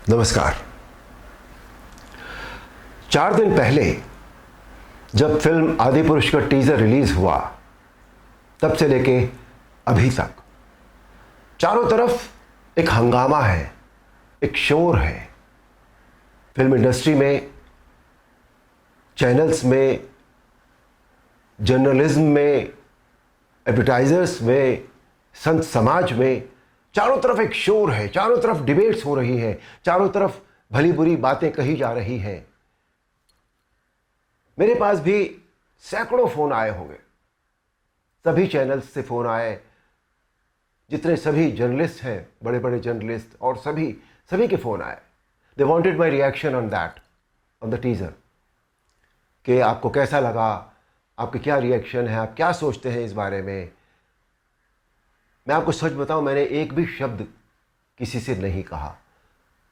नमस्कार। 4 दिन पहले जब फिल्म आदिपुरुष का टीजर रिलीज हुआ, तब से लेके अभी तक चारों तरफ एक हंगामा है, एक शोर है। फिल्म इंडस्ट्री में, चैनल्स में, जर्नलिज्म में, एडवर्टाइजर्स में, संत समाज में चारों तरफ एक शोर है। चारों तरफ डिबेट्स हो रही हैं, चारों तरफ भली बुरी बातें कही जा रही हैं। मेरे पास भी सैकड़ों फोन आए होंगे, सभी चैनल्स से फोन आए, जितने सभी जर्नलिस्ट हैं, बड़े बड़े जर्नलिस्ट, और सभी के फोन आए। They wanted my reaction on that, on the teaser, कि आपको कैसा लगा, आपके क्या रिएक्शन है, आप क्या सोचते हैं इस बारे में। मैं आपको सच बताऊं, मैंने एक भी शब्द किसी से नहीं कहा,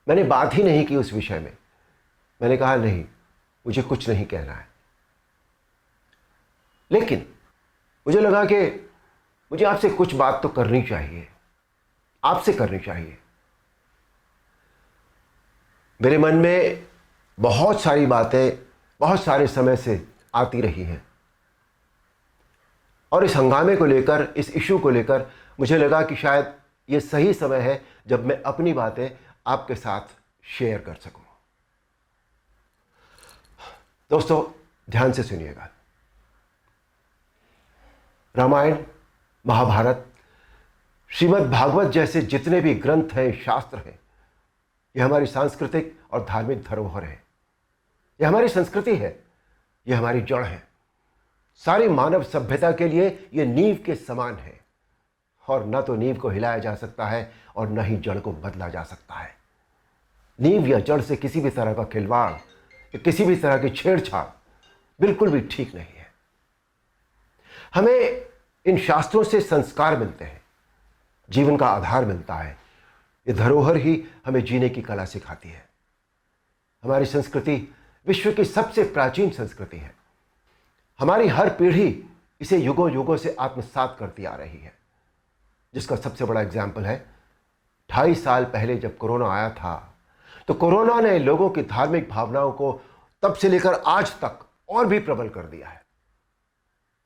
मैंने बात ही नहीं की उस विषय में। मैंने कहा नहीं, मुझे कुछ नहीं कहना है। लेकिन मुझे लगा कि मुझे आपसे कुछ बात तो करनी चाहिए, आपसे करनी चाहिए। मेरे मन में बहुत सारी बातें बहुत सारे समय से आती रही हैं, और इस हंगामे को लेकर, इस इशू को लेकर मुझे लगा कि शायद ये सही समय है जब मैं अपनी बातें आपके साथ शेयर कर सकूं। दोस्तों, ध्यान से सुनिएगा। रामायण, महाभारत, श्रीमद् भागवत जैसे जितने भी ग्रंथ हैं, शास्त्र हैं, ये हमारी सांस्कृतिक और धार्मिक धरोहर है। ये हमारी संस्कृति है, ये हमारी जड़ है। सारी मानव सभ्यता के लिए ये नींव के समान है, और न तो नींव को हिलाया जा सकता है और न ही जड़ को बदला जा सकता है। नींव या जड़ से किसी भी तरह का खिलवाड़, किसी भी तरह की छेड़छाड़ बिल्कुल भी ठीक नहीं है। हमें इन शास्त्रों से संस्कार मिलते हैं, जीवन का आधार मिलता है। ये धरोहर ही हमें जीने की कला सिखाती है। हमारी संस्कृति विश्व की सबसे प्राचीन संस्कृति है। हमारी हर पीढ़ी इसे युगों युगों से आत्मसात करती आ रही है, जिसका सबसे बड़ा एग्जाम्पल है 2.5 साल पहले जब कोरोना आया था, तो कोरोना ने लोगों की धार्मिक भावनाओं को तब से लेकर आज तक और भी प्रबल कर दिया है।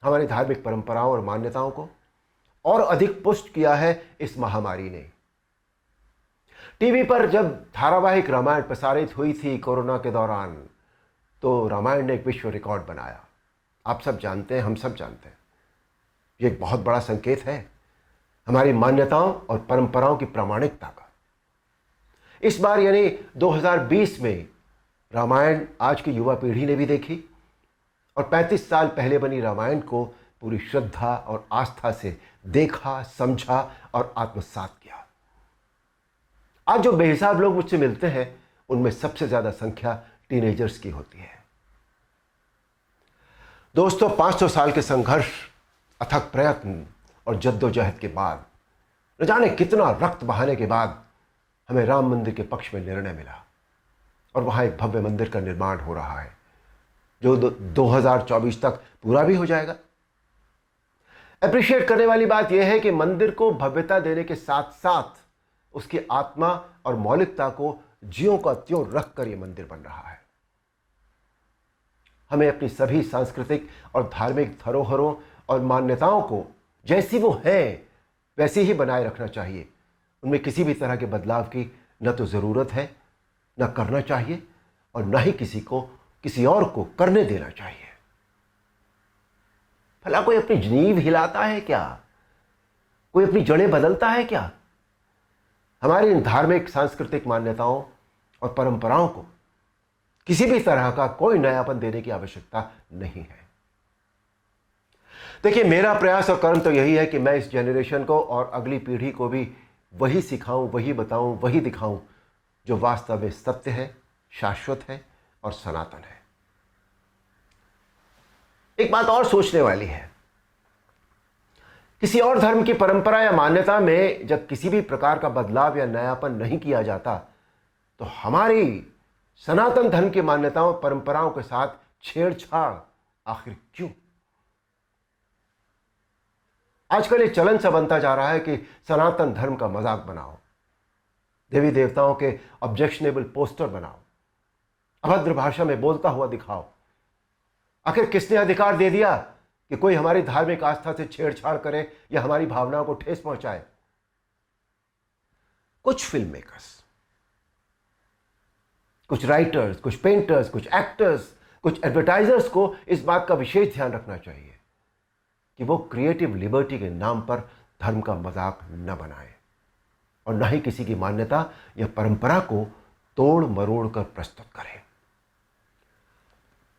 हमारी धार्मिक परंपराओं और मान्यताओं को और अधिक पुष्ट किया है इस महामारी ने। टीवी पर जब धारावाहिक रामायण प्रसारित हुई थी कोरोना के दौरान, तो रामायण ने एक विश्व रिकॉर्ड बनाया। आप सब जानते हैं, हम सब जानते हैं, ये एक बहुत बड़ा संकेत है हमारी मान्यताओं और परंपराओं की प्रामाणिकता का। इस बार यानी 2020 में रामायण आज की युवा पीढ़ी ने भी देखी, और 35 साल पहले बनी रामायण को पूरी श्रद्धा और आस्था से देखा, समझा और आत्मसात किया। आज जो बेहिसाब लोग मुझसे मिलते हैं, उनमें सबसे ज्यादा संख्या टीनेजर्स की होती है। दोस्तों, 500 साल के संघर्ष, अथक प्रयत्न और जद्दोजहद के बाद, न जाने कितना रक्त बहाने के बाद, हमें राम मंदिर के पक्ष में निर्णय मिला, और वहां एक भव्य मंदिर का निर्माण हो रहा है, जो 2024 तक पूरा भी हो जाएगा। अप्रिशिएट करने वाली बात यह है कि मंदिर को भव्यता देने के साथ साथ उसकी आत्मा और मौलिकता को ज्यों का त्यों रखकर यह मंदिर बन रहा है। हमें अपनी सभी सांस्कृतिक और धार्मिक धरोहरों और मान्यताओं को जैसी वो हैं वैसी ही बनाए रखना चाहिए। उनमें किसी भी तरह के बदलाव की न तो ज़रूरत है, न करना चाहिए, और न ही किसी और को करने देना चाहिए। भला कोई अपनी नींव हिलाता है क्या? कोई अपनी जड़ें बदलता है क्या? हमारी इन धार्मिक सांस्कृतिक मान्यताओं और परंपराओं को किसी भी तरह का कोई नयापन देने की आवश्यकता नहीं है। देखिए, मेरा प्रयास और कर्म तो यही है कि मैं इस जनरेशन को और अगली पीढ़ी को भी वही सिखाऊं, वही बताऊं, वही दिखाऊं जो वास्तव में सत्य है, शाश्वत है और सनातन है। एक बात और सोचने वाली है, किसी और धर्म की परंपरा या मान्यता में जब किसी भी प्रकार का बदलाव या नयापन नहीं किया जाता, तो हमारी सनातन धर्म की मान्यताओं, परंपराओं के साथ छेड़छाड़ आखिर क्यों? आजकल ये चलन सा बनता जा रहा है कि सनातन धर्म का मजाक बनाओ। देवी देवताओं के ऑब्जेक्शनेबल पोस्टर बनाओ, अभद्र भाषा में बोलता हुआ दिखाओ। आखिर किसने अधिकार दे दिया कि कोई हमारी धार्मिक आस्था से छेड़छाड़ करे या हमारी भावनाओं को ठेस पहुंचाए? कुछ फिल्म मेकर्स, कुछ राइटर्स, कुछ पेंटर्स, कुछ एक्टर्स, कुछ एडवर्टाइजर्स को इस बात का विशेष ध्यान रखना चाहिए कि वो क्रिएटिव लिबर्टी के नाम पर धर्म का मजाक न बनाए और न ही किसी की मान्यता या परंपरा को तोड़ मरोड़ कर प्रस्तुत करें।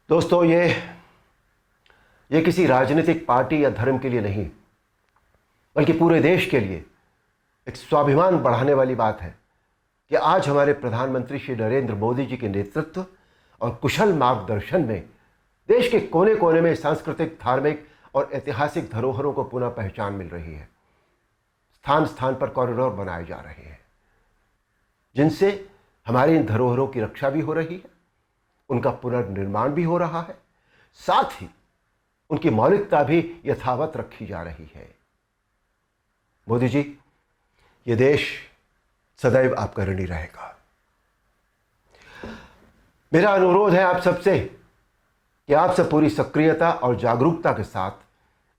दोस्तों, ये किसी राजनीतिक पार्टी या धर्म के लिए नहीं, बल्कि पूरे देश के लिए एक स्वाभिमान बढ़ाने वाली बात है कि आज हमारे प्रधानमंत्री श्री नरेंद्र मोदी जी के नेतृत्व और कुशल मार्गदर्शन में देश के कोने कोने में सांस्कृतिक, धार्मिक और ऐतिहासिक धरोहरों को पुनः पहचान मिल रही है। स्थान स्थान पर कॉरिडोर बनाए जा रहे हैं जिनसे हमारी इन धरोहरों की रक्षा भी हो रही है, उनका पुनर्निर्माण भी हो रहा है, साथ ही उनकी मौलिकता भी यथावत रखी जा रही है। मोदी जी, ये देश सदैव आपका ऋणी रहेगा। मेरा अनुरोध है आप सबसे कि आप सब पूरी सक्रियता और जागरूकता के साथ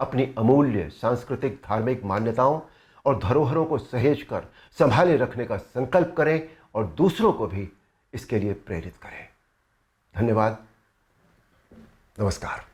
अपनी अमूल्य सांस्कृतिक, धार्मिक मान्यताओं और धरोहरों को सहेज कर संभाले रखने का संकल्प करें और दूसरों को भी इसके लिए प्रेरित करें। धन्यवाद। नमस्कार।